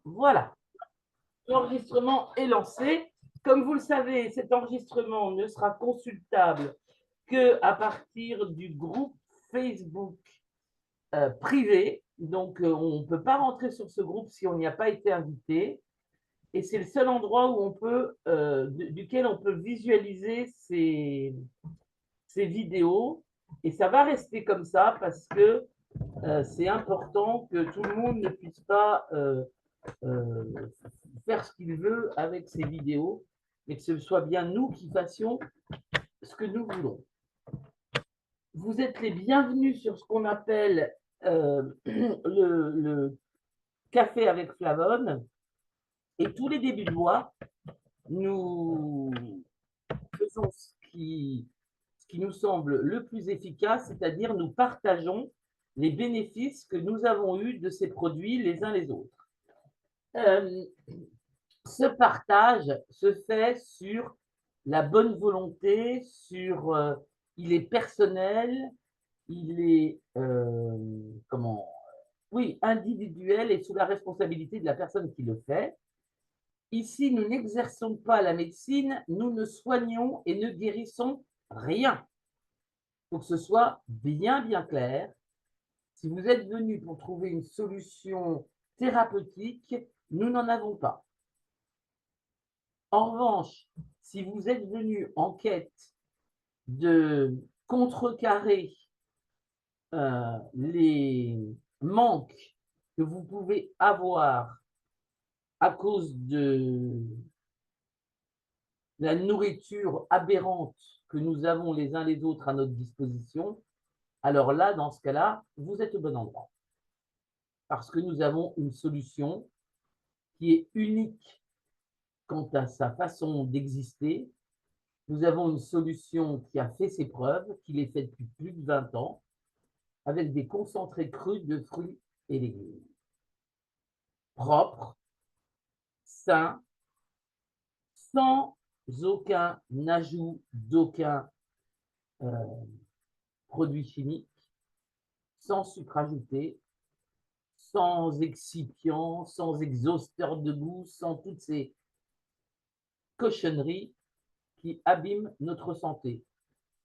Voilà, l'enregistrement est lancé. Comme vous le savez, cet enregistrement ne sera consultable qu'à partir du groupe Facebook privé. Donc, on ne peut pas rentrer sur ce groupe si on n'y a pas été invité. Et c'est le seul endroit où on peut, duquel on peut visualiser ces vidéos. Et ça va rester comme ça parce que c'est important que tout le monde ne puisse pas euh, faire ce qu'il veut avec ces vidéos, mais que ce soit bien nous qui fassions ce que nous voulons. Vous êtes les bienvenus sur ce qu'on appelle le café avec Flavonne. Et tous les débuts de mois, nous faisons ce qui nous semble le plus efficace, c'est-à-dire nous partageons les bénéfices que nous avons eus de ces produits les uns les autres. Euh, Ce partage se fait sur la bonne volonté, sur il est personnel, il est comment oui individuel et sous la responsabilité de la personne qui le fait. Ici, nous n'exerçons pas la médecine, nous ne soignons et ne guérissons rien. Il faut que ce soit bien clair. Si vous êtes venu pour trouver une solution thérapeutique, nous n'en avons pas. En revanche, si vous êtes venu en quête de contrecarrer les manques que vous pouvez avoir à cause de la nourriture aberrante que nous avons les uns les autres à notre disposition, alors là, dans ce cas-là, vous êtes au bon endroit. Parce que nous avons une solution qui est unique quant à sa façon d'exister. Nous avons une solution qui a fait ses preuves, qui est faite depuis plus de 20 ans, avec des concentrés crus de fruits et légumes. Propres, sains, sans aucun ajout d'aucun euh, produit chimique, sans sucre ajouté, sans excipient, sans exhausteur de goût, sans toutes ces cochonneries qui abîment notre santé.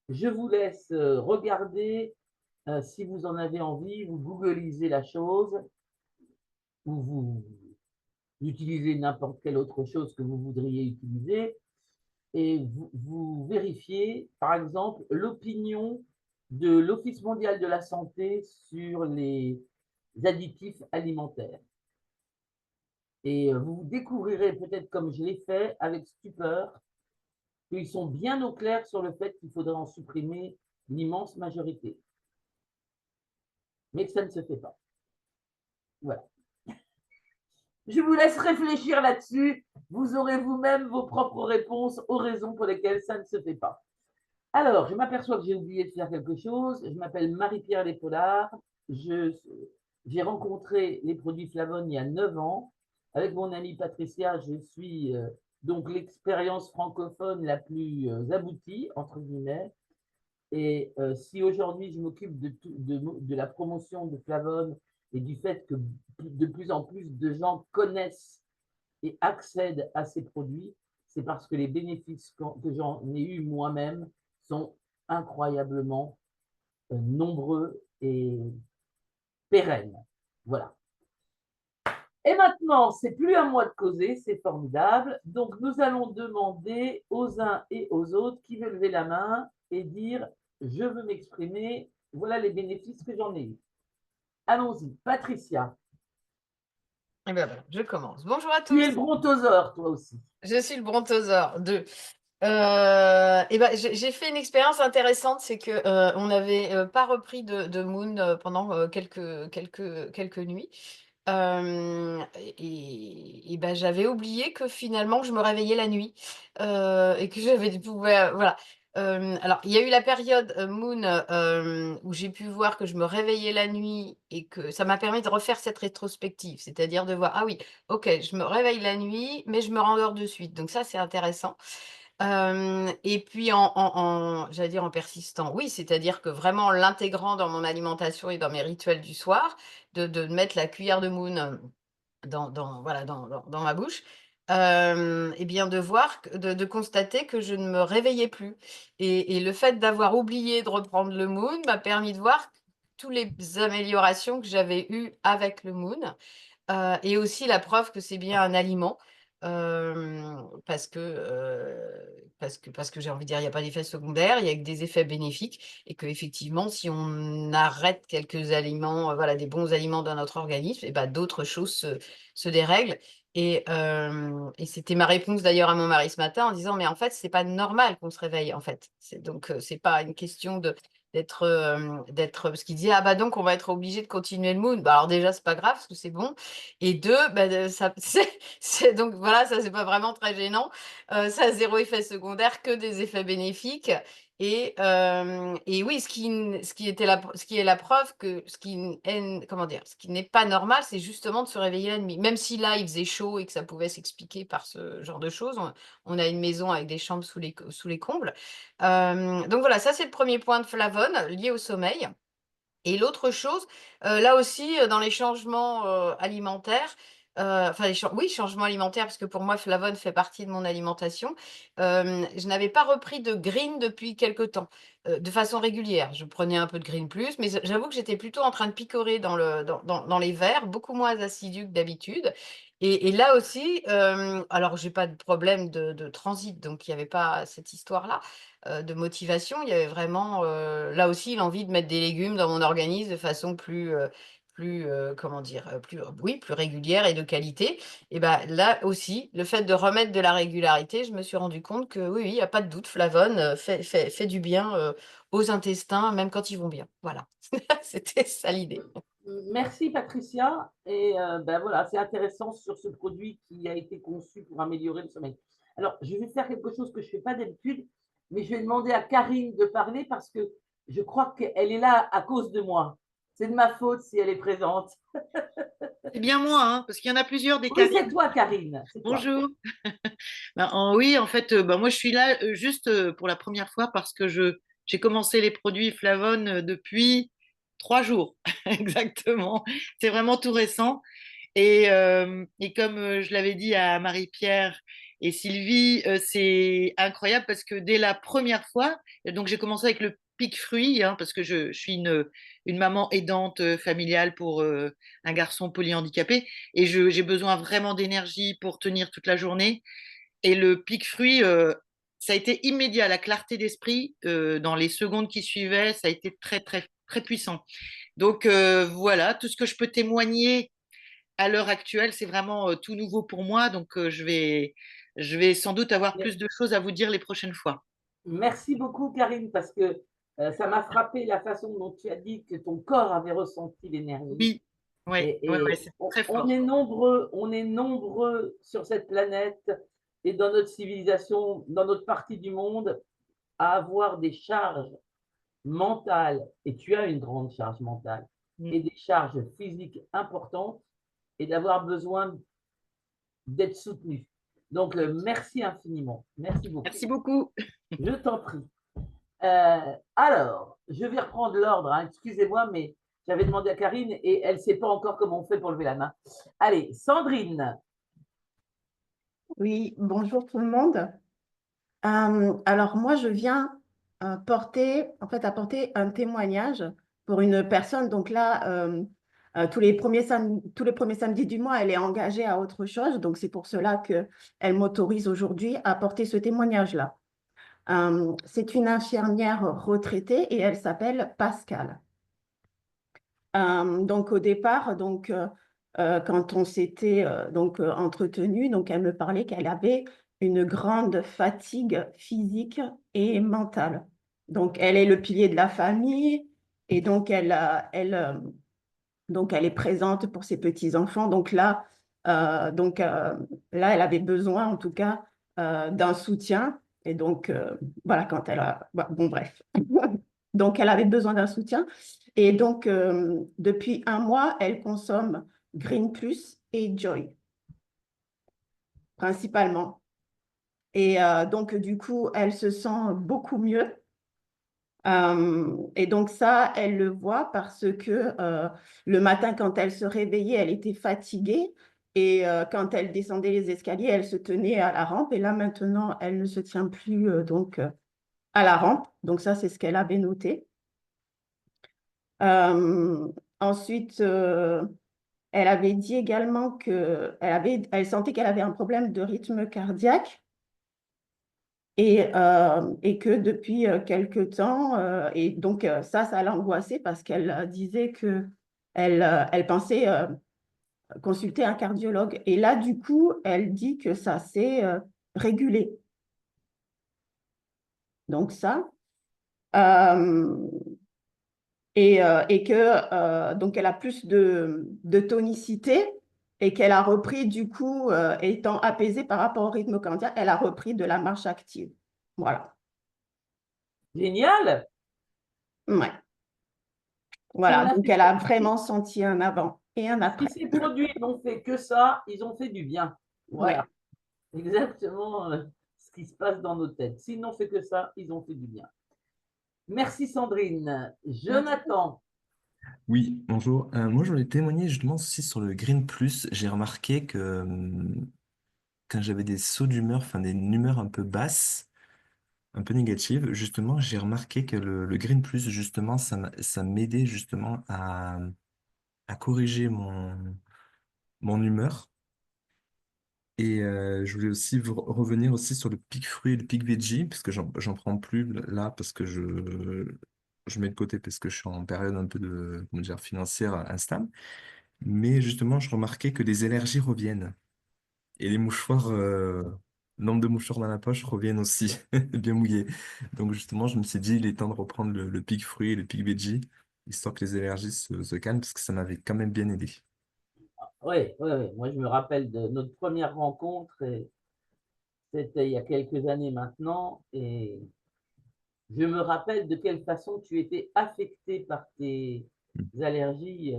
Je vous laisse regarder si vous en avez envie, vous googlisez la chose ou vous utilisez n'importe quelle autre chose que vous voudriez utiliser et vous vérifiez, par exemple, l'opinion de l'Office mondial de la santé sur les additifs alimentaires. Et vous découvrirez peut-être comme je l'ai fait avec stupeur qu'ils sont bien au clair sur le fait qu'il faudrait en supprimer l'immense majorité. Mais que ça ne se fait pas. Voilà. Je vous laisse réfléchir là-dessus. Vous aurez vous-même vos propres réponses aux raisons pour lesquelles ça ne se fait pas. Alors, je m'aperçois que j'ai oublié de faire quelque chose. Je m'appelle Marie-Pierre Lespolard. J'ai rencontré les produits Flavonne il y a 9 ans. Avec mon amie Patricia, je suis donc l'expérience francophone la plus aboutie, entre guillemets. Et si aujourd'hui je m'occupe de la promotion de Flavonne et du fait que de plus en plus de gens connaissent et accèdent à ces produits, c'est parce que les bénéfices que j'en ai eu moi-même sont incroyablement nombreux et pérennes. Voilà. Et maintenant, c'est plus à moi de causer, c'est formidable. Donc, nous allons demander aux uns et aux autres qui veut lever la main et dire je veux m'exprimer, voilà les bénéfices que j'en ai eu. Allons-y, Patricia. Eh bien, voilà, je commence. Bonjour à Tu es le tous, brontosaure, toi aussi. je suis le brontosaure 2. Et ben, j'ai fait une expérience intéressante, c'est que on n'avait pas repris de Moon pendant quelques nuits. Ben, j'avais oublié que finalement je me réveillais la nuit et que voilà. Alors, il y a eu la période Moon où j'ai pu voir que je me réveillais la nuit et que ça m'a permis de refaire cette rétrospective, c'est-à-dire de voir, ah oui, ok, je me réveille la nuit, mais je me rendors de suite. Donc ça, c'est intéressant. Et puis j'allais dire en persistant, oui, c'est-à-dire que vraiment en l'intégrant dans mon alimentation et dans mes rituels du soir, de mettre la cuillère de Moon voilà, dans ma bouche, et bien de voir de constater que je ne me réveillais plus et le fait d'avoir oublié de reprendre le Moon m'a permis de voir tous les améliorations que j'avais eues avec le Moon. Et aussi la preuve que c'est bien un aliment, parce que j'ai envie de dire, il y a pas d'effet secondaire, il y a que des effets bénéfiques et qu'effectivement, si on arrête quelques aliments, voilà, des bons aliments dans notre organisme et bah, d'autres choses se dérèglent et c'était ma réponse d'ailleurs à mon mari ce matin en disant: «Mais en fait, c'est pas normal qu'on se réveille, en fait». C'est pas une question d'être parce qu'il disait: «Ah bah, donc on va être obligé de continuer le Moon». Bah, alors déjà, c'est pas grave parce que c'est bon et 2 bah, ça c'est donc voilà, ça, c'est pas vraiment très gênant. Ça a 0 effet secondaire, que des effets bénéfiques et oui, ce qui est la preuve que ce qui n est comment dire? Ce qui n'est pas normal, c'est justement de se réveiller la nuit. Même si là, il faisait chaud et que ça pouvait s'expliquer par ce genre de choses. On a une maison avec des chambres sous les combles. Donc voilà, ça, c'est le premier point de flavone lié au sommeil. Et l'autre chose, là aussi, dans les changements, alimentaires, enfin changements alimentaires parce que pour moi Flavone fait partie de mon alimentation. Je n'avais pas repris de green depuis quelque temps, de façon régulière. Je prenais un peu de green plus, mais j'avoue que j'étais plutôt en train de picorer dans les verres, beaucoup moins assidue que d'habitude et là aussi, alors j'ai pas de problème de transit, donc il y avait pas cette histoire-là, de motivation. Il y avait vraiment, là aussi l'envie de mettre des légumes dans mon organisme de façon comment dire? Oui, plus régulière et de qualité et bah, là aussi, le fait de remettre de la régularité, je me suis rendu compte que oui, oui, il y a pas de doute, Flavone, fait du bien, aux intestins, même quand ils vont bien. Voilà, c'était ça l'idée. Merci Patricia. Et ben voilà, c'est intéressant sur ce produit qui a été conçu pour améliorer le sommeil. Alors, je vais faire quelque chose que je ne fais pas d'habitude, mais je vais demander à Karine de parler parce que je crois qu'elle est là à cause de moi. C'est de ma faute si elle est présente. C'est bien moi, hein, parce qu'il y en a plusieurs des Oui, c'est Karine. toi, Karine. C'est toi. Bonjour. Oui, en fait, moi je suis là juste pour la première fois parce que j'ai commencé les produits Flavone depuis 3 jours, exactement. C'est vraiment tout récent. Et comme je l'avais dit à Marie-Pierre et Sylvie, c'est incroyable parce que dès la première fois, donc j'ai commencé avec le pic fruit, hein, parce que je suis une maman aidante familiale pour un garçon polyhandicapé et j'ai besoin vraiment d'énergie pour tenir toute la journée. Et le pic fruit, ça a été immédiat, la clarté d'esprit dans les secondes qui suivaient, ça a été très, très, très puissant. Donc voilà, tout ce que je peux témoigner à l'heure actuelle, c'est vraiment tout nouveau pour moi. Donc je vais sans doute avoir plus de choses à vous dire les prochaines fois. Merci beaucoup, Karine, parce que ça m'a frappé la façon dont tu as dit que ton corps avait ressenti l'énergie. Oui, oui, ouais, Et c'est très on fort. est on est nombreux sur cette planète et dans notre civilisation, dans notre partie du monde, à avoir des charges mentales, et tu as une grande charge mentale, Mm. et des charges physiques importantes, et d'avoir besoin d'être soutenu. Donc, merci infiniment. Merci beaucoup. Merci beaucoup. Je t'en prie. Alors, je vais reprendre l'ordre, hein. Excusez-moi, mais j'avais demandé à Karine et elle ne sait pas encore comment on fait pour lever la main. Allez, Sandrine. Oui, bonjour tout le monde. Alors moi, je viens apporter un témoignage pour une personne. Donc là, tous les premiers samedis du mois, elle est engagée à autre chose. Donc c'est pour cela qu'elle m'autorise aujourd'hui à apporter ce témoignage-là. C'est une infirmière retraitée et elle s'appelle Pascale. Donc au départ, quand on s'était entretenu, donc elle me parlait qu'elle avait une grande fatigue physique et mentale. Donc elle est le pilier de la famille et donc elle est présente pour ses petits-enfants. Là, elle avait besoin en tout cas d'un soutien. Et donc voilà, quand elle a... Bon, bref. Donc elle avait besoin d'un soutien. Et donc depuis un mois, elle consomme Green Plus et Joy, principalement. Et donc du coup, elle se sent beaucoup mieux. Et donc ça, elle le voit parce que le matin, quand elle se réveillait, elle était fatiguée. Et quand elle descendait les escaliers, elle se tenait à la rampe. Et là, maintenant, elle ne se tient plus à la rampe. Donc ça, c'est ce qu'elle avait noté. Ensuite, elle avait dit également elle sentait qu'elle avait un problème de rythme cardiaque et que depuis quelque temps, et donc ça l'angoissait parce qu'elle disait que elle pensait consulter un cardiologue. Et là, du coup, elle dit que ça s'est régulé. Donc ça. Et que donc elle a plus de tonicité et qu'elle a repris du coup, étant apaisée par rapport au rythme cardiaque, elle a repris de la marche active. Voilà. Génial. Ouais. Si Voilà. on a Donc fait- elle a vraiment senti un avant et un si après. ces produits n'ont fait que ça, ils ont fait du bien. Ouais. Voilà, exactement ce qui se passe dans nos têtes. S'ils n'ont fait que ça, ils ont fait du bien. Merci Sandrine. Jonathan, Oui, bonjour. Moi, je voulais témoigner justement aussi sur le Green Plus. J'ai remarqué que quand j'avais des sauts d'humeur, enfin des humeurs un peu basses, un peu négatives, justement, j'ai remarqué que le Green Plus, justement, ça m'aidait justement à corriger mon humeur. Et je voulais aussi revenir aussi sur le pic fruit et le pic veggie, parce que j'en prends plus là, parce que je mets de côté parce que je suis en période un peu de, comment dire, financière instable. Mais justement, je remarquais que les allergies reviennent. Et les mouchoirs, le nombre de mouchoirs dans la poche reviennent aussi, bien mouillés. Donc justement, je me suis dit, il est temps de reprendre le pic fruit et le pic veggie, histoire que les allergies se calment, parce que ça m'avait quand même bien aidé. oui, oui, oui. Moi je me rappelle de notre première rencontre, et c'était il y a quelques années maintenant, et je me rappelle de quelle façon tu étais affecté par tes allergies,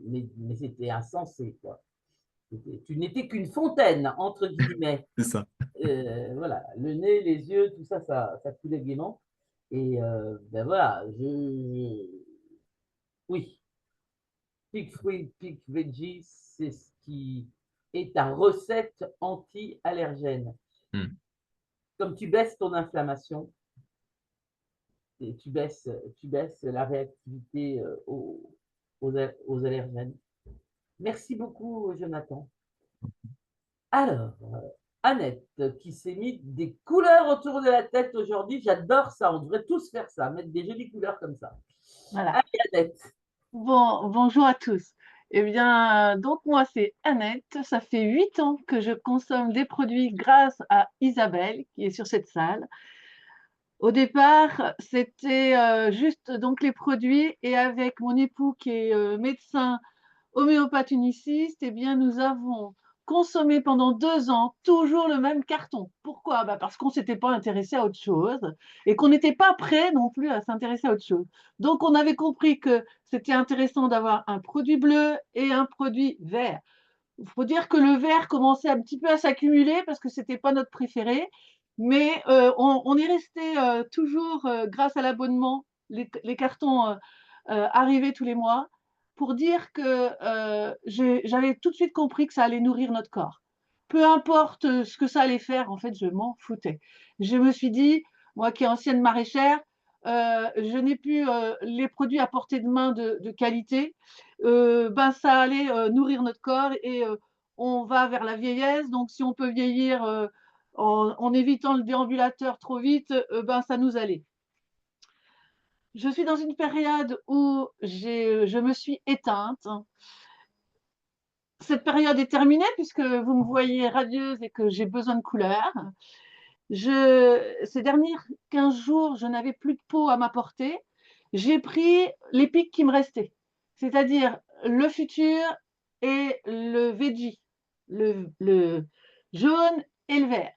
mais c'était insensé, quoi. Tu n'étais qu'une fontaine, entre guillemets. C'est ça. Voilà, le nez, les yeux, tout ça, ça coulait gaiement. Et ben voilà, oui, Peak Fruit, Peak Veggie, c'est ce qui est ta recette anti-allergène. Hmm. Comme tu baisses ton inflammation, et tu baisses la réactivité aux allergènes. Merci beaucoup, Jonathan. Alors, Annette, qui s'est mis des couleurs autour de la tête aujourd'hui, j'adore ça. On devrait tous faire ça, mettre des jolies couleurs comme ça. Voilà. Allez, Annette. Bonjour à tous. Eh bien, donc moi, c'est Annette. Ça fait 8 ans que je consomme des produits grâce à Isabelle, qui est sur cette salle. Au départ, c'était juste donc les produits et avec mon époux qui est médecin homéopathe uniciste, eh bien, nous avons consommé pendant 2 ans toujours le même carton. Pourquoi? Parce qu'on ne s'était pas intéressé à autre chose et qu'on n'était pas prêt non plus à s'intéresser à autre chose. Donc, on avait compris que c'était intéressant d'avoir un produit bleu et un produit vert. Il faut dire que le vert commençait un petit peu à s'accumuler parce que ce n'était pas notre préféré, mais on est resté toujours, grâce à l'abonnement, les cartons arrivaient tous les mois pour dire que j'avais tout de suite compris que ça allait nourrir notre corps. Peu importe ce que ça allait faire, en fait, je m'en foutais. Je me suis dit, moi qui est ancienne maraîchère, je n'ai plus les produits à portée de main de qualité, ça allait nourrir notre corps et on va vers la vieillesse. Donc, si on peut vieillir en évitant le déambulateur trop vite, ça nous allait. Je suis dans une période où je me suis éteinte. Cette période est terminée puisque vous me voyez radieuse et que j'ai besoin de couleurs. Ces derniers 15 jours, je n'avais plus de peau à m'apporter. J'ai pris les pics qui me restaient, c'est-à-dire le futur et le veggie, le jaune et le vert.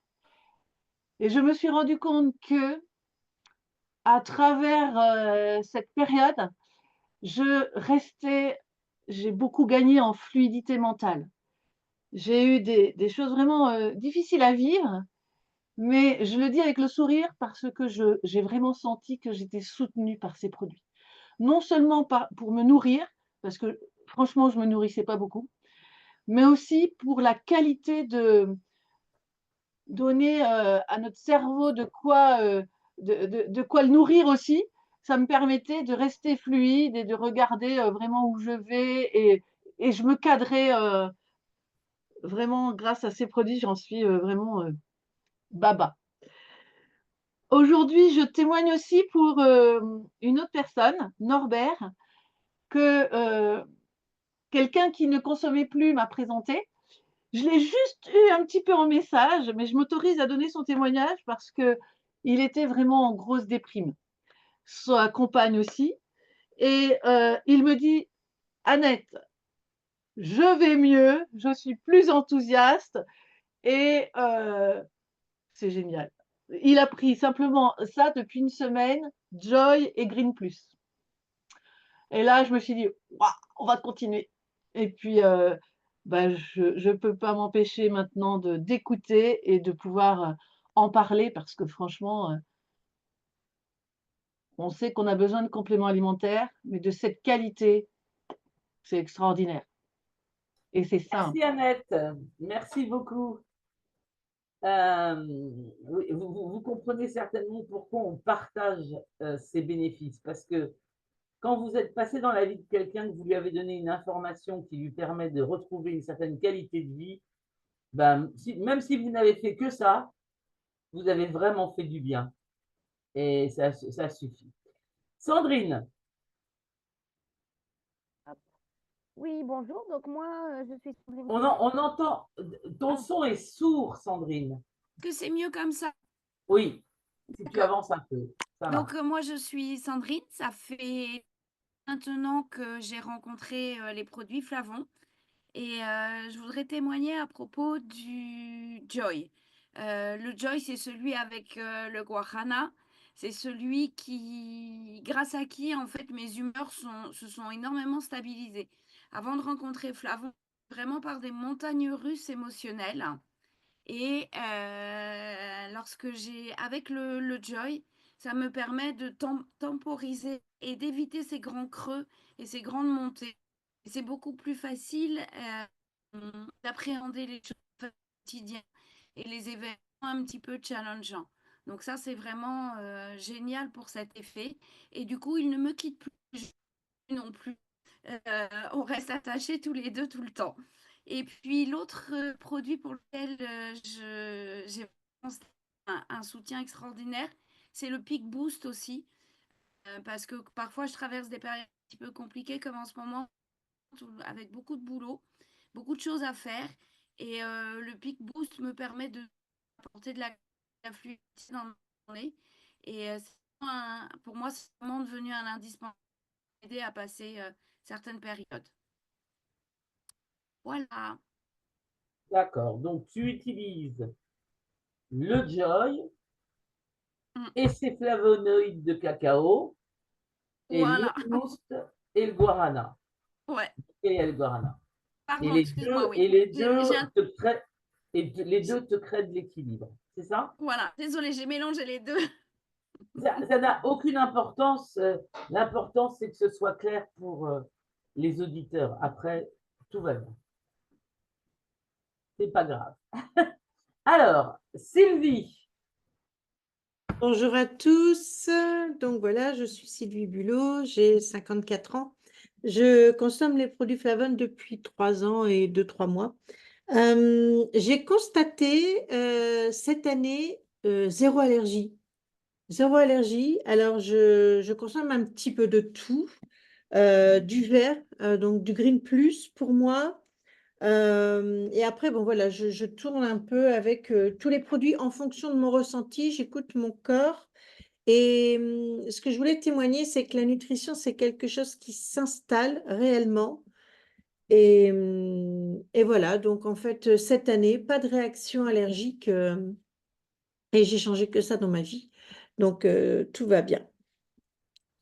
Et je me suis rendu compte que à travers cette période, j'ai beaucoup gagné en fluidité mentale. J'ai eu des choses vraiment difficiles à vivre, mais je le dis avec le sourire parce que j'ai vraiment senti que j'étais soutenue par ces produits. Non seulement pour me nourrir, parce que franchement, je ne me nourrissais pas beaucoup, mais aussi pour la qualité de donner à notre cerveau de quoi le nourrir aussi. Ça me permettait de rester fluide et de regarder vraiment où je vais et je me cadrais vraiment grâce à ces produits, j'en suis vraiment baba. Aujourd'hui, je témoigne aussi pour une autre personne, Norbert, que quelqu'un qui ne consommait plus m'a présenté. Je l'ai juste eu un petit peu en message, mais je m'autorise à donner son témoignage parce que il était vraiment en grosse déprime. Sa compagne aussi. Et il me dit, Annette, je vais mieux, je suis plus enthousiaste et c'est génial. Il a pris simplement ça depuis une semaine, Joy et Green Plus. Et là, je me suis dit, waouh, on va continuer. Et puis, je ne peux pas m'empêcher maintenant d'écouter et de pouvoir en parler parce que franchement, on sait qu'on a besoin de compléments alimentaires, mais de cette qualité, c'est extraordinaire. Et c'est simple. Merci Annette, merci beaucoup. Oui, vous comprenez certainement pourquoi on partage ces bénéfices, parce que quand vous êtes passé dans la vie de quelqu'un, que vous lui avez donné une information qui lui permet de retrouver une certaine qualité de vie, ben, même si vous n'avez fait que ça, vous avez vraiment fait du bien. Et ça suffit. Sandrine, Oui, bonjour. Donc moi, je suis Sandrine on entend, ton son est sourd, Sandrine. Que c'est mieux comme ça. Oui, si tu D'accord. avances un peu, ça va. Donc moi je suis Sandrine, ça fait maintenant que j'ai rencontré les produits Flavon et je voudrais témoigner à propos du Joy. Le Joy, c'est celui avec le guarana. C'est celui grâce à qui en fait mes humeurs se sont énormément stabilisées. Avant de rencontrer Flavon, vraiment par des montagnes russes émotionnelles. Et lorsque avec le Joy, ça me permet de temporiser et d'éviter ces grands creux et ces grandes montées. C'est beaucoup plus facile d'appréhender les choses quotidiennes et les événements un petit peu challengeants. Donc ça, c'est vraiment génial pour cet effet. Et du coup, il ne me quitte plus non plus. On reste attachés tous les deux tout le temps. Et puis l'autre produit pour lequel j'ai un soutien extraordinaire, c'est le Peak Boost aussi, parce que parfois je traverse des périodes un petit peu compliquées comme en ce moment, avec beaucoup de boulot, beaucoup de choses à faire. Et le Peak Boost me permet de apporter de la fluidité dans ma journée. Et pour moi, c'est vraiment devenu un indispensable aider à passer certaines périodes. Voilà. D'accord. Donc, tu utilises le Joy et ses flavonoïdes de cacao et Voilà. le Boost et le guarana. Ouais. Et le guarana. Pardon, excuse-moi, oui. Les deux te créent de l'équilibre. C'est ça? Voilà, désolée, j'ai mélangé les deux. Ça n'a aucune importance. L'important, c'est que ce soit clair pour les auditeurs. Après, tout va bien. C'est pas grave. Alors, Sylvie. Bonjour à tous. Donc voilà, je suis Sylvie Bulot, j'ai 54 ans. Je consomme les produits Flavon depuis 3 ans et 2-3 mois. J'ai constaté cette année zéro allergie. Zéro allergie. Alors, je consomme un petit peu de tout. Du vert, donc du Green Plus pour moi. Et après, bon voilà, je tourne un peu avec tous les produits en fonction de mon ressenti. J'écoute mon corps. Et ce que je voulais témoigner, c'est que la nutrition, c'est quelque chose qui s'installe réellement. Et voilà, donc en fait, cette année, pas de réaction allergique et j'ai changé que ça dans ma vie. Donc, tout va bien.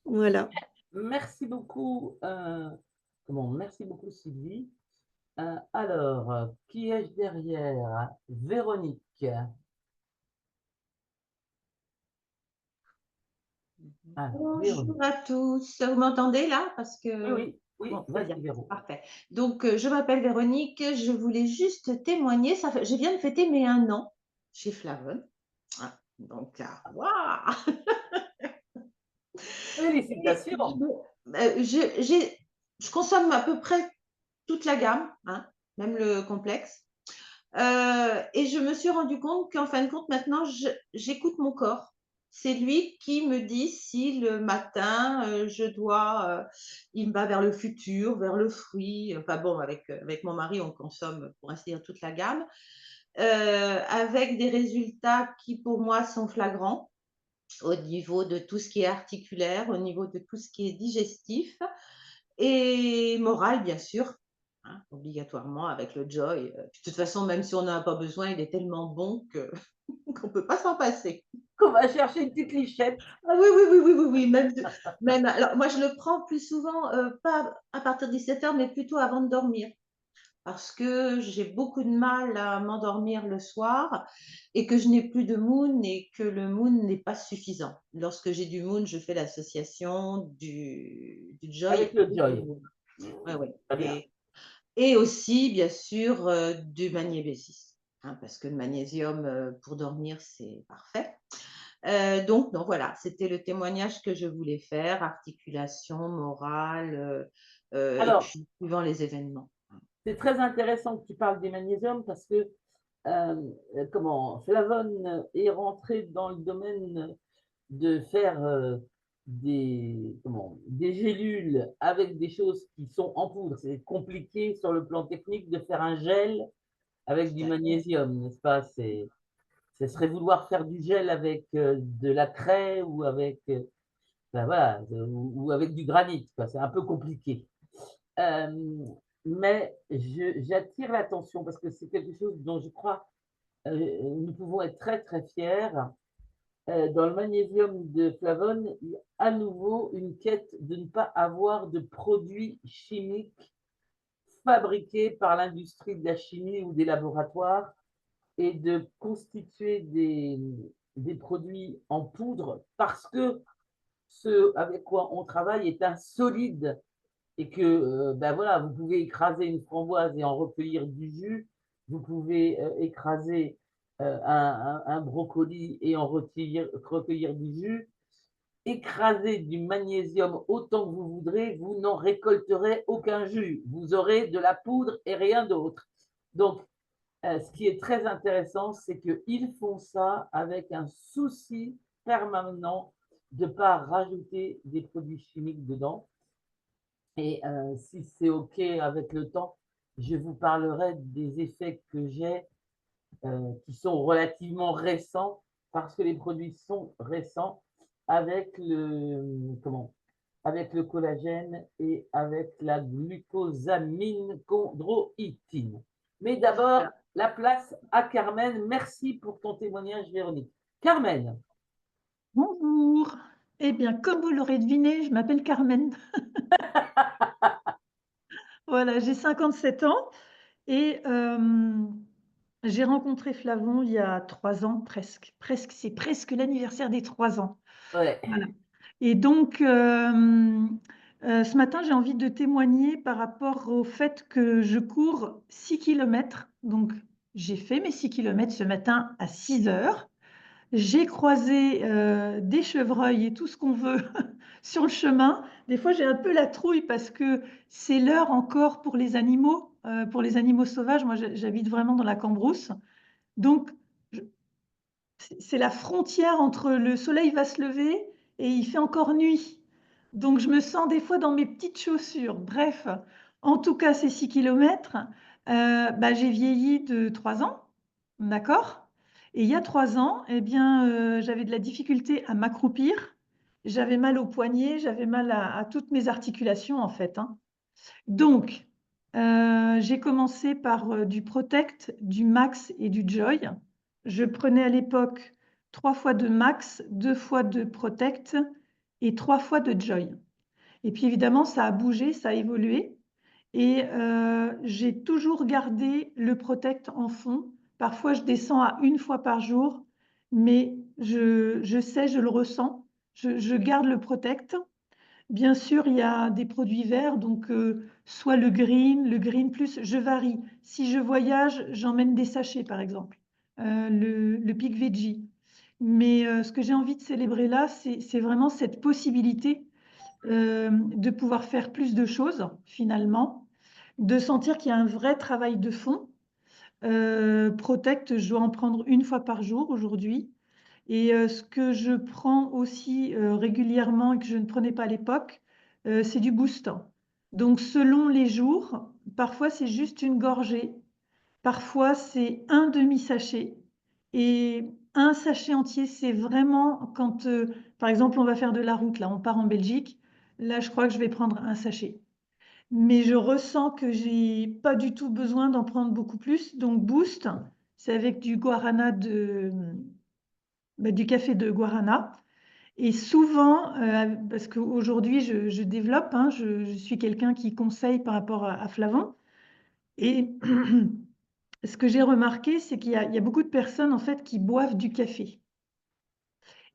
Voilà. Merci beaucoup. Merci beaucoup, Sylvie. Alors, qui est-ce derrière? Véronique. Alors, Bonjour à tous. Vous m'entendez là? Parce que oui, Oui, Bon, très vas-y, bien, Véro. parfait. Donc, je m'appelle Véronique, je voulais juste témoigner, je viens de fêter mes 1 an chez Flavonne. Ah, donc, waouh! Et Félicitations. je consomme à peu près toute la gamme, hein, même le complexe. Et je me suis rendu compte qu'en fin de compte, maintenant, j'écoute mon corps. C'est lui qui me dit si le matin, il me va vers le futur, vers le fruit. Enfin bon, avec mon mari, on consomme, pour ainsi dire, toute la gamme, avec des résultats qui, pour moi, sont flagrants au niveau de tout ce qui est articulaire, au niveau de tout ce qui est digestif et moral, bien sûr, hein, obligatoirement avec le Joy. De toute façon, même si on n'en a pas besoin, il est tellement bon qu'on ne peut pas s'en passer. On va chercher une petite lichette. Ah oui, oui, oui, oui, oui, oui, même, alors moi, je le prends plus souvent, pas à partir de 17h, mais plutôt avant de dormir. Parce que j'ai beaucoup de mal à m'endormir le soir et que je n'ai plus de moon et que le moon n'est pas suffisant. Lorsque j'ai du moon, je fais l'association du joy Avec le et du Joy. moon. Ouais, ouais. Très bien. Et aussi, bien sûr, du magnésium, hein, parce que le magnésium, pour dormir, c'est parfait. Donc, voilà, c'était le témoignage que je voulais faire, articulation, morale, et Alors, puis suivant les événements. c'est très intéressant que tu parles des magnésiums parce que Flavonne est rentré dans le domaine de faire des gélules avec des choses qui sont en poudre. C'est compliqué sur le plan technique de faire un gel avec du Tout à fait. magnésium, n'est-ce pas? Ce serait vouloir faire du gel avec de la craie ou avec, ben voilà, ou avec du granit, quoi. C'est un peu compliqué. Mais j'attire l'attention parce que c'est quelque chose dont je crois nous pouvons être très très fiers. Dans le magnésium de Flavonne, il y a à nouveau une quête de ne pas avoir de produits chimiques fabriqués par l'industrie de la chimie ou des laboratoires et de constituer des produits en poudre parce que ce avec quoi on travaille est un solide et que ben voilà, vous pouvez écraser une framboise et en recueillir du jus, vous pouvez écraser un brocoli et en recueillir du jus, écraser du magnésium autant que vous voudrez, vous n'en récolterez aucun jus, vous aurez de la poudre et rien d'autre. Donc, ce qui est très intéressant, c'est qu'ils font ça avec un souci permanent de ne pas rajouter des produits chimiques dedans. Et si c'est OK avec le temps, je vous parlerai des effets que j'ai qui sont relativement récents parce que les produits sont récents avec avec le collagène et avec la glucosamine chondroïtine. Mais d'abord, la place à Carmen. Merci pour ton témoignage, Véronique. Carmen. Bonjour. Eh bien, comme vous l'aurez deviné, je m'appelle Carmen. Voilà, j'ai 57 ans et j'ai rencontré Flavon il y a 3 ans presque. C'est presque l'anniversaire des 3 ans. Ouais. Voilà. Et donc, ce matin, j'ai envie de témoigner par rapport au fait que je cours 6 km. Donc, j'ai fait mes 6 km ce matin à 6 heures. J'ai croisé des chevreuils et tout ce qu'on veut sur le chemin. Des fois, j'ai un peu la trouille parce que c'est l'heure encore pour les animaux sauvages. Moi, j'habite vraiment dans la Cambrousse. Donc, c'est la frontière entre le soleil va se lever et il fait encore nuit. Donc, je me sens des fois dans mes petites chaussures. Bref, en tout cas, ces 6 kilomètres, j'ai vieilli de 3 ans, d'accord? Et il y a 3 ans, eh bien, j'avais de la difficulté à m'accroupir. J'avais mal aux poignets, j'avais mal à toutes mes articulations, en fait, hein. Donc, j'ai commencé par du Protect, du Max et du Joy. Je prenais à l'époque 3 fois de Max, 2 fois de Protect et 3 fois de Joy. Et puis évidemment, ça a bougé, ça a évolué. Et j'ai toujours gardé le Protect en fond. Parfois, je descends à 1 fois par jour, mais je sais, je le ressens. Je garde le Protect. Bien sûr, il y a des produits verts, donc soit le green plus, je varie. Si je voyage, j'emmène des sachets, par exemple, le Pic Veggie. Mais ce que j'ai envie de célébrer là, c'est vraiment cette possibilité de pouvoir faire plus de choses, finalement, de sentir qu'il y a un vrai travail de fond. Protect, je dois en prendre une fois par jour aujourd'hui. Et ce que je prends aussi régulièrement et que je ne prenais pas à l'époque, c'est du Boost. Donc selon les jours, parfois c'est juste une gorgée, parfois c'est un demi-sachet. Et un sachet entier, c'est vraiment quand, par exemple, on va faire de la route, là, on part en Belgique, là, je crois que je vais prendre un sachet. Mais je ressens que j'ai pas du tout besoin d'en prendre beaucoup plus. Donc Boost, c'est avec du guarana du café de guarana. Et souvent, parce qu'aujourd'hui, je développe, hein, je suis quelqu'un qui conseille par rapport à Flavon. Et ce que j'ai remarqué, c'est qu'il y a beaucoup de personnes, en fait, qui boivent du café.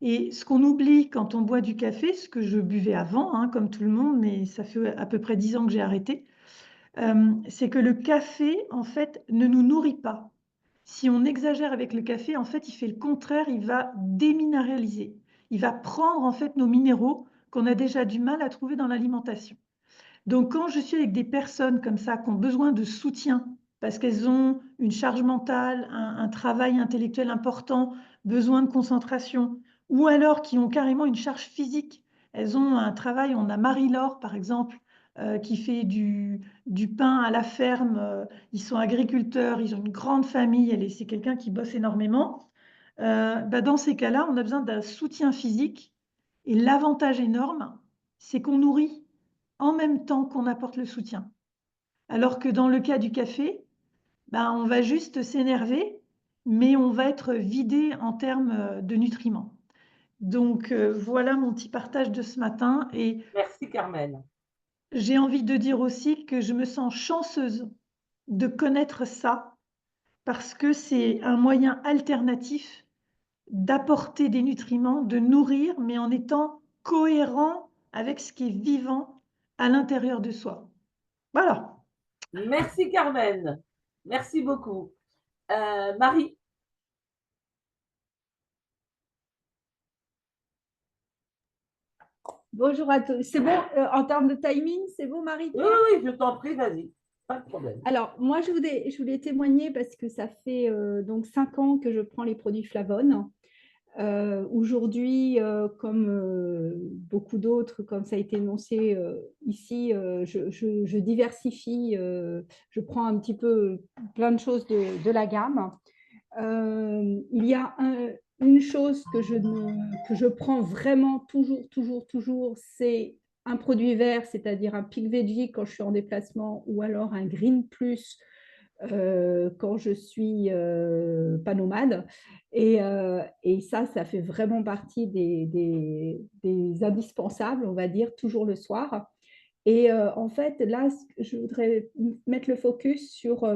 Et ce qu'on oublie quand on boit du café, ce que je buvais avant, hein, comme tout le monde, mais ça fait à peu près 10 ans que j'ai arrêté, c'est que le café, en fait, ne nous nourrit pas. Si on exagère avec le café, en fait, il fait le contraire, il va déminéraliser. Il va prendre, en fait, nos minéraux qu'on a déjà du mal à trouver dans l'alimentation. Donc, quand je suis avec des personnes comme ça, qui ont besoin de soutien, parce qu'elles ont une charge mentale, un travail intellectuel important, besoin de concentration, ou alors qui ont carrément une charge physique, elles ont un travail, on a Marie-Laure, par exemple, qui fait du pain à la ferme, ils sont agriculteurs, ils ont une grande famille, c'est quelqu'un qui bosse énormément. Dans ces cas-là, on a besoin d'un soutien physique, et l'avantage énorme, c'est qu'on nourrit en même temps qu'on apporte le soutien. Alors que dans le cas du café, on va juste s'énerver, mais on va être vidé en termes de nutriments. Donc voilà mon petit partage de ce matin. Et Merci Carmen. j'ai envie de dire aussi que je me sens chanceuse de connaître ça parce que c'est un moyen alternatif d'apporter des nutriments, de nourrir, mais en étant cohérent avec ce qui est vivant à l'intérieur de soi. Voilà. Merci Carmen. Merci beaucoup. Marie. Bonjour à tous. C'est bon, en termes de timing, c'est bon, Marie-Pierre? Oui, je t'en prie, vas-y. Pas de problème. Alors, moi, je voulais témoigner parce que ça fait donc 5 ans que je prends les produits Flavonne. Aujourd'hui, comme beaucoup d'autres, comme ça a été énoncé ici, je diversifie, je prends un petit peu plein de choses de la gamme. Il y a une chose que je prends vraiment toujours, c'est un produit vert, c'est-à-dire un Pic Veggie quand je suis en déplacement, ou alors un Green Plus quand je suis pas nomade. Et ça fait vraiment partie des indispensables, on va dire, toujours le soir. Et en fait, là, je voudrais mettre le focus sur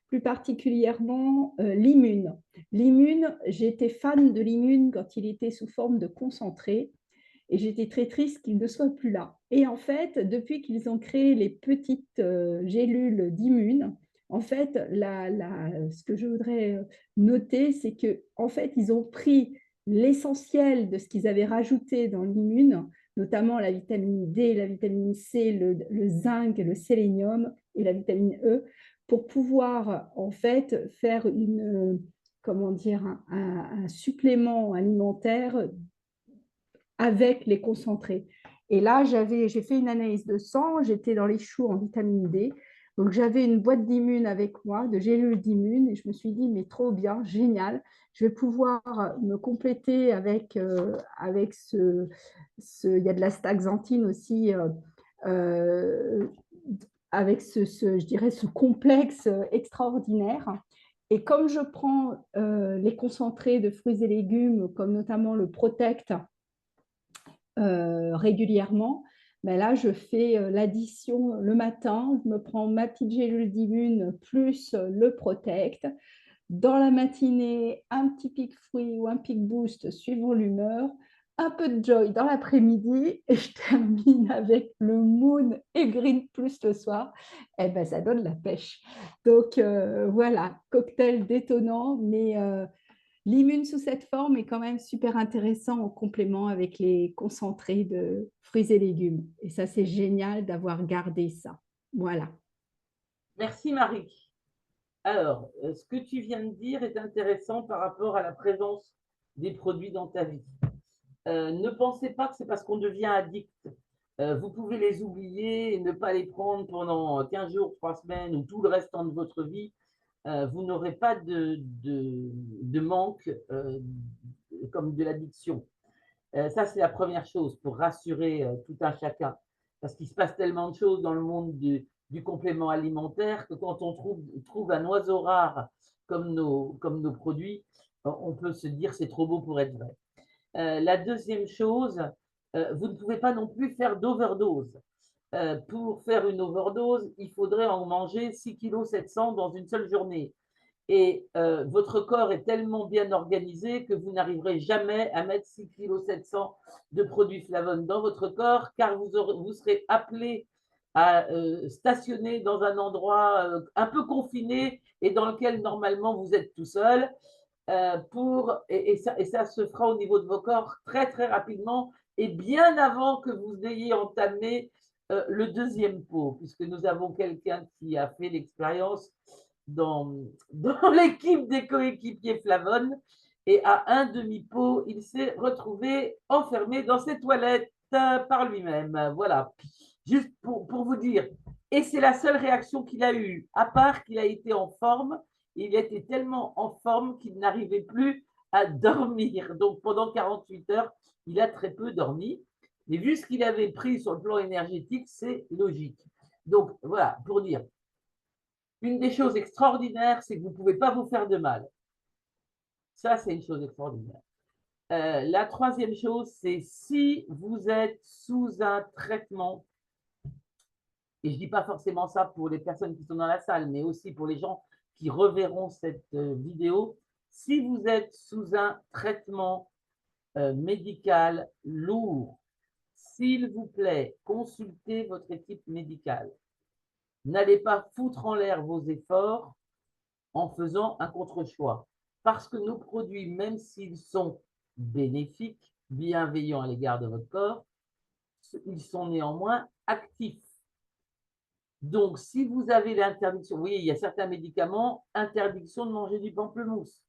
plus particulièrement l'Immune. L'Immune, j'étais fan de l'Immune quand il était sous forme de concentré et j'étais très triste qu'il ne soit plus là. Et en fait, depuis qu'ils ont créé les petites gélules d'Immune, en fait, ce que je voudrais noter, c'est que en fait, ils ont pris l'essentiel de ce qu'ils avaient rajouté dans l'Immune, notamment la vitamine D, la vitamine C, le zinc, le sélénium et la vitamine E, pour pouvoir en fait faire comment dire, un supplément alimentaire avec les concentrés. Et là, j'ai fait une analyse de sang, j'étais dans les choux en vitamine D. Donc, j'avais une boîte d'Immune avec moi, de gélules d'Immune, et je me suis dit, mais trop bien, génial, je vais pouvoir me compléter avec il y a de la staxanthine aussi, avec je dirais, ce complexe extraordinaire. Et comme je prends les concentrés de fruits et légumes, comme notamment le Protect, régulièrement, là, je fais l'addition le matin. Je me prends ma petite gélule d'Immune plus le Protect. Dans la matinée, un petit pic fruit ou un pic boost suivant l'humeur. un peu de Joy dans l'après-midi et je termine avec le Moon et Green Plus le soir, eh ben, ça donne la pêche. Donc voilà, cocktail détonnant, mais l'immune sous cette forme est quand même super intéressant en complément avec les concentrés de fruits et légumes. Et ça, c'est génial d'avoir gardé ça. Voilà. Merci Marie. Alors, ce que tu viens de dire est intéressant par rapport à la présence des produits dans ta vie. Ne pensez pas que c'est parce qu'on devient addict. Vous pouvez les oublier et ne pas les prendre pendant 15 jours, 3 semaines ou tout le restant de votre vie. Vous n'aurez pas de manque comme de l'addiction. Ça, c'est la première chose pour rassurer tout un chacun. Parce qu'il se passe tellement de choses dans le monde du complément alimentaire que quand on trouve un oiseau rare comme nos produits, on peut se dire c'est trop beau pour être vrai. La deuxième chose, vous ne pouvez pas non plus faire d'overdose. Pour faire une overdose, il faudrait en manger 6,7 kg dans une seule journée. Et votre corps est tellement bien organisé que vous n'arriverez jamais à mettre 6,7 kg de produits flavones dans votre corps, car vous serez appelé à stationner dans un endroit un peu confiné et dans lequel normalement vous êtes tout seul. Et ça se fera au niveau de vos corps très très rapidement et bien avant que vous ayez entamé le deuxième pot, puisque nous avons quelqu'un qui a fait l'expérience dans l'équipe des coéquipiers Flavonne, et à un demi-pot, il s'est retrouvé enfermé dans ses toilettes par lui-même. Voilà, juste pour vous dire. Et c'est la seule réaction qu'il a eue, à part qu'il a été en forme. Il était tellement en forme qu'il n'arrivait plus à dormir. Donc pendant 48 heures, il a très peu dormi. Mais vu ce qu'il avait pris sur le plan énergétique, c'est logique. Donc voilà, pour dire, une des choses extraordinaires, c'est que vous ne pouvez pas vous faire de mal. Ça, c'est une chose extraordinaire. La troisième chose, c'est si vous êtes sous un traitement, et je ne dis pas forcément ça pour les personnes qui sont dans la salle, mais aussi pour les gens qui reverront cette vidéo, si vous êtes sous un traitement médical lourd, s'il vous plaît, consultez votre équipe médicale. N'allez pas foutre en l'air vos efforts en faisant un contre-choix. Parce que nos produits, même s'ils sont bénéfiques, bienveillants à l'égard de votre corps, ils sont néanmoins actifs. Donc, si vous avez l'interdiction, vous voyez, il y a certains médicaments, interdiction de manger du pamplemousse.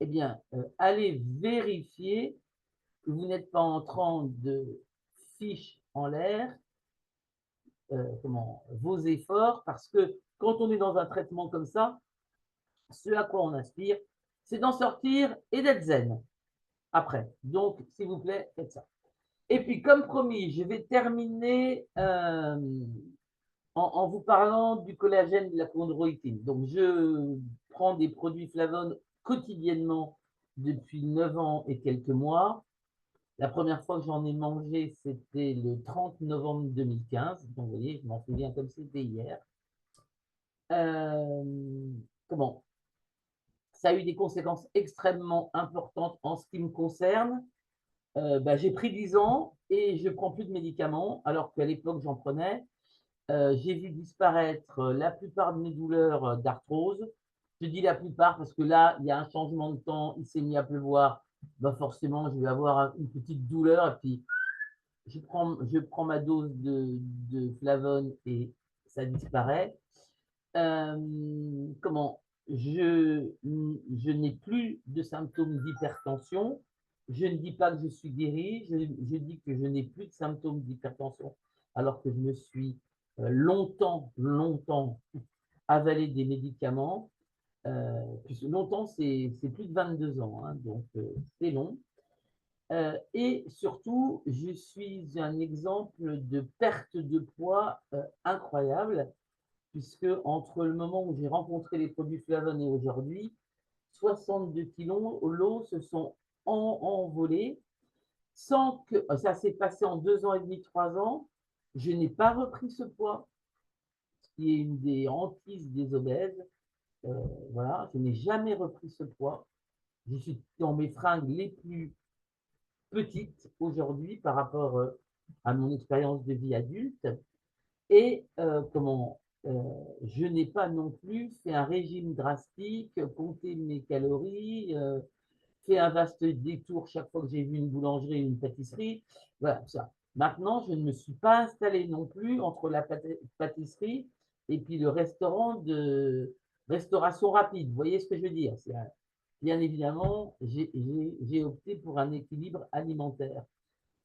Eh bien, allez vérifier que vous n'êtes pas en train de fiche en l'air vos efforts, parce que quand on est dans un traitement comme ça, ce à quoi on aspire, c'est d'en sortir et d'être zen après. Donc, s'il vous plaît, faites ça. Et puis, comme promis, je vais terminer en vous parlant du collagène de la chondroïtine. Donc, je prends des produits flavones quotidiennement depuis 9 ans et quelques mois. La première fois que j'en ai mangé, c'était le 30 novembre 2015. Donc, vous voyez, je m'en souviens comme c'était hier. Ça a eu des conséquences extrêmement importantes en ce qui me concerne. J'ai pris 10 ans et je ne prends plus de médicaments, alors qu'à l'époque, j'en prenais. J'ai vu disparaître la plupart de mes douleurs d'arthrose. Je dis la plupart parce que là, il y a un changement de temps, il s'est mis à pleuvoir. Forcément, je vais avoir une petite douleur et puis je prends ma dose de flavone et ça disparaît. Je n'ai plus de symptômes d'hypertension. Je ne dis pas que je suis guérie, je dis que je n'ai plus de symptômes d'hypertension, alors que je me suis longtemps avalé des médicaments. Longtemps, c'est plus de 22 ans, hein, donc c'est long. Et surtout, je suis un exemple de perte de poids incroyable, puisque entre le moment où j'ai rencontré les produits Flavonne et aujourd'hui, 62 kilos l'eau se sont envolés, sans que ça s'est passé en 2 ans et demi, 3 ans. Je n'ai pas repris ce poids, ce qui est une des hantises des obèses. Voilà, je n'ai jamais repris ce poids. Je suis dans mes fringues les plus petite aujourd'hui par rapport à mon expérience de vie adulte. Et je n'ai pas non plus fait un régime drastique, compté mes calories, fait un vaste détour chaque fois que j'ai vu une boulangerie ou une pâtisserie. Voilà, ça. Maintenant, je ne me suis pas installée non plus entre la pâtisserie et puis le restaurant de restauration rapide. Vous voyez ce que je veux dire? Bien évidemment, j'ai opté pour un équilibre alimentaire.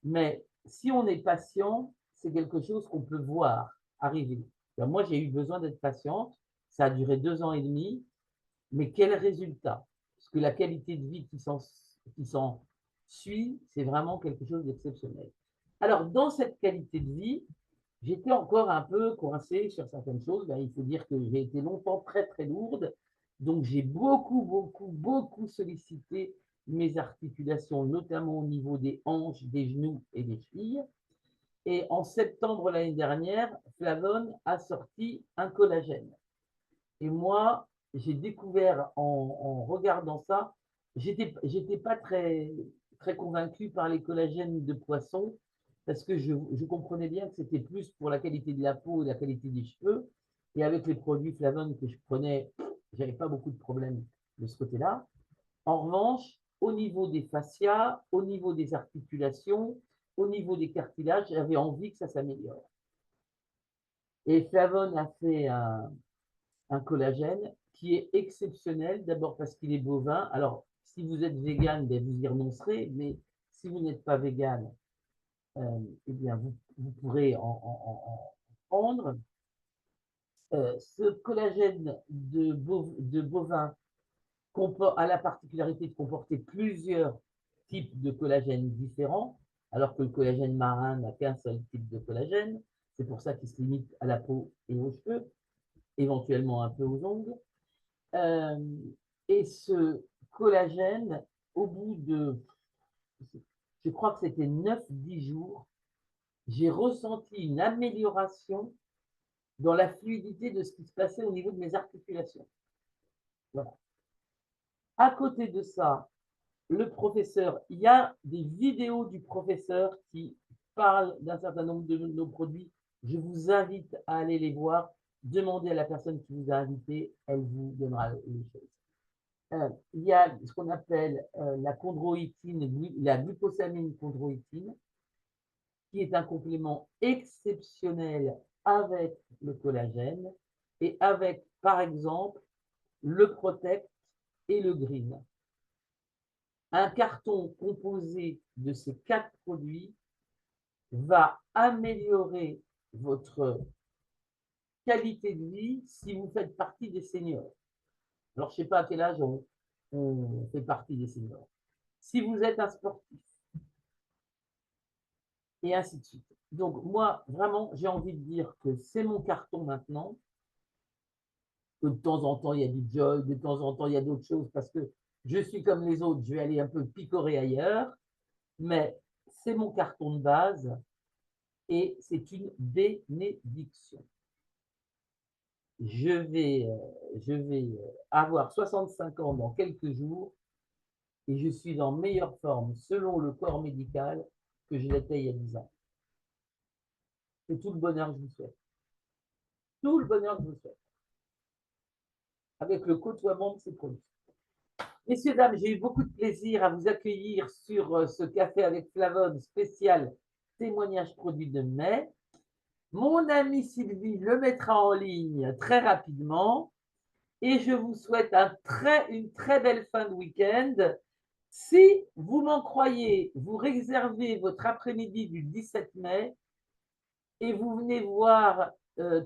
Mais si on est patient, c'est quelque chose qu'on peut voir arriver. Moi, j'ai eu besoin d'être patiente. Ça a duré 2 ans et demi. Mais quel résultat? Parce que la qualité de vie qui s'en suit, c'est vraiment quelque chose d'exceptionnel. Alors, dans cette qualité de vie, j'étais encore un peu coincée sur certaines choses. Ben, il faut dire que j'ai été longtemps très, très lourde. Donc, j'ai beaucoup sollicité mes articulations, notamment au niveau des hanches, des genoux et des chevilles. Et en septembre l'année dernière, Flavone a sorti un collagène. Et moi, j'ai découvert en regardant ça, j'étais pas très, très convaincue par les collagènes de poisson parce que je comprenais bien que c'était plus pour la qualité de la peau et la qualité des cheveux. Et avec les produits Flavone que je prenais, j'avais pas beaucoup de problèmes de ce côté-là. En revanche, au niveau des fascias, au niveau des articulations, au niveau des cartilages, j'avais envie que ça s'améliore. Et Flavone a fait un collagène qui est exceptionnel, d'abord parce qu'il est bovin. Alors, si vous êtes vegan, ben vous y renoncerez, mais si vous n'êtes pas vegan, eh bien, vous pourrez en prendre. Ce collagène de bovin a la particularité de comporter plusieurs types de collagène différents, alors que le collagène marin n'a qu'un seul type de collagène. C'est pour ça qu'il se limite à la peau et aux cheveux, éventuellement un peu aux ongles. Et ce collagène, au bout de, je crois que c'était 9-10 jours, j'ai ressenti une amélioration dans la fluidité de ce qui se passait au niveau de mes articulations. Voilà. À côté de ça, le professeur, il y a des vidéos du professeur qui parlent d'un certain nombre de nos produits. Je vous invite à aller les voir. Demandez à la personne qui vous a invité, elle vous donnera les choses. Il y a ce qu'on appelle la chondroïtine, la glucosamine chondroïtine, qui est un complément exceptionnel avec le collagène et avec, par exemple, le Protect et le Green. Un carton composé de ces 4 produits va améliorer votre qualité de vie si vous faites partie des seniors. Alors, je ne sais pas à quel âge on fait partie des seniors. Si vous êtes un sportif, et ainsi de suite. Donc, moi, vraiment, j'ai envie de dire que c'est mon carton maintenant, que de temps en temps, il y a du joy, de temps en temps, il y a d'autres choses, parce que je suis comme les autres, je vais aller un peu picorer ailleurs, mais c'est mon carton de base et c'est une bénédiction. Je vais avoir 65 ans dans quelques jours et je suis en meilleure forme selon le corps médical que je l'étais il y a 10 ans. C'est tout le bonheur que je vous souhaite. Tout le bonheur que je vous souhaite. Avec le côtoiement de ces produits. Messieurs, dames, j'ai eu beaucoup de plaisir à vous accueillir sur ce café avec Flavone spécial témoignage produit de mai. Mon amie Sylvie le mettra en ligne très rapidement et je vous souhaite une très belle fin de week-end. Si vous m'en croyez, vous réservez votre après-midi du 17 mai et vous venez voir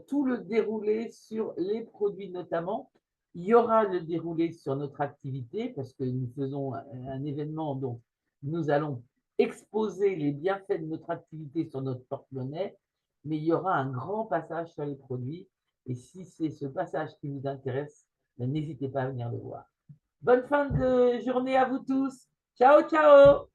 tout le déroulé sur les produits notamment. Il y aura le déroulé sur notre activité parce que nous faisons un événement dont nous allons exposer les bienfaits de notre activité sur notre porte-monnaie, mais il y aura un grand passage sur les produits. Et si c'est ce passage qui vous intéresse, n'hésitez pas à venir le voir. Bonne fin de journée à vous tous. Ciao, ciao!